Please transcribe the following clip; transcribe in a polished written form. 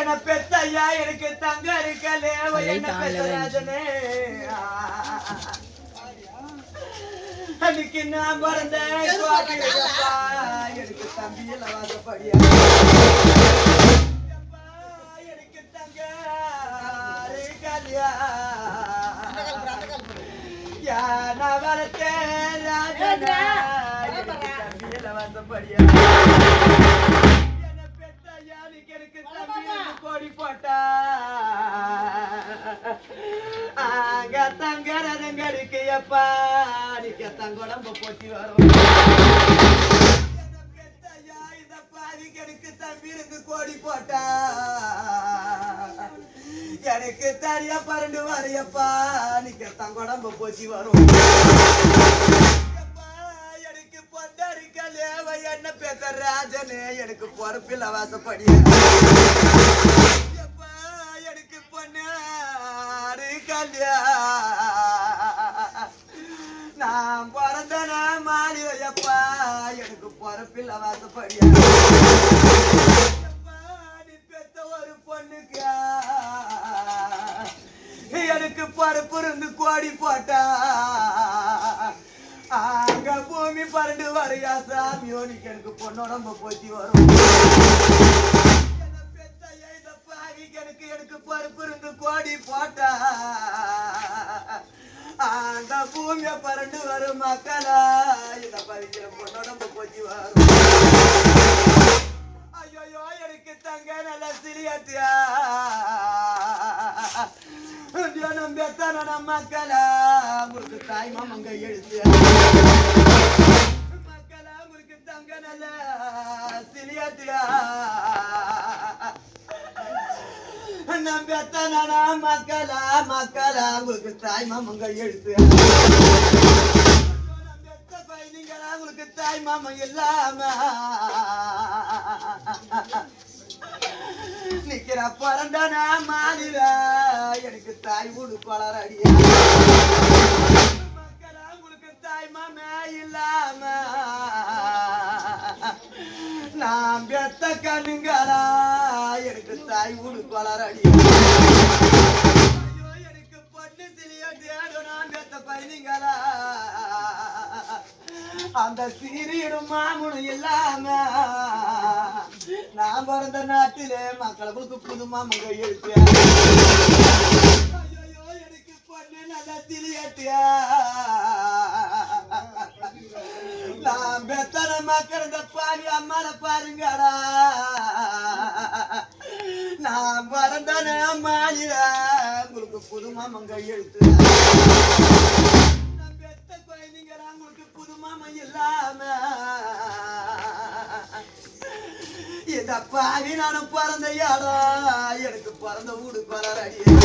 என்ன பெத்தையா எனக்கு தங்க இருக்கலே என்ன பெத்தராஜனே அன்னைக்கு நான் பிறந்த எனக்கு தம்பியில வாசப்படியா எனக்கு தங்க இருக்கலையா நான் வளர்த்தேன் ராஜனா தம்பியில வாசப்படியா கோடி போட்டா அங்க தங்கறதுங்களுக்கு எப்பா நீக்க தங்கொடம்ப போட்டி வரும் இந்த பாதிக்கு தம்பிருக்கு கோடி போட்டா எனக்கு தனியா பரண்டு வரையப்பா நீக்க தங்கொடம்ப போட்டி வரும் என்ன பேச ராஜனே எனக்கு பொறுப்பில் வாசப்படிய எனக்கு பொண்ணாரு கல்யா நான் பிறந்தன மாளிகையப்பா எனக்கு பொறுப்பில் வாசப்படிய நீ பெத்த ஒரு பொண்ணுக்கு எனக்கு பொறுப்பு இருந்து கோடி போட்டா அங்க பூமி பரண்டு வரையா சாமியோ நீக்கு எனக்கு பொண்ணோடம்ப போத்தி வரும் எனக்கு பருப்பு இருந்து கோடி போட்டா அந்த பூமிய பரண்டு வரும் மக்களா இத பறிக்கிற பொண்ணோடம்ப போத்தி வரும் ஐயோ எனக்கு தங்க நல்ல சிலியாத்தியா தியானம் பெத்தான மக்களா உங்களுக்கு தாய் மாமங்க எழுத்து மக்களா உங்களுக்கு தங்க நல்ல சிலியாத்தியா நம் பெத்தான மக்களா மக்களா உங்களுக்கு தாய் மாமங்க எழுத்து பெத்த பையனிங்களா உங்களுக்கு தாய் மாமன் இல்லாம நிக்கிற பிறந்தன மாநில எனக்கு தாய் வீடு கொளரடியா மக்களா உங்களுக்கு தாய் மாமே இல்லாம நான் பெத்த கண்ணுங்களா எனக்கு தாய் வீடு கொளரடியா எனக்கு பொண்ணு சிலிய தேடும் நான் பெத்த பையனிங்களா அந்த சீரிடும் மாமுனும் இல்லாம நான் பிறந்த நாட்டிலே மக்களுக்கு புது மாமங்க எழுத்தியா ஐயோ எனக்கு பொண்ணு நல்லா திலியாட்டியா நான் பெத்தன மக்கள் இந்த பாவி அம்மால பாருங்கடா நான் பிறந்தன மாநில உங்களுக்கு புது மாமங்க எழுத்து உங்களுக்கு புது மாமன் இல்லாம இந்த பாவி நானும் பிறந்த இடம் எனக்கு பிறந்த வீடு கொளரடியா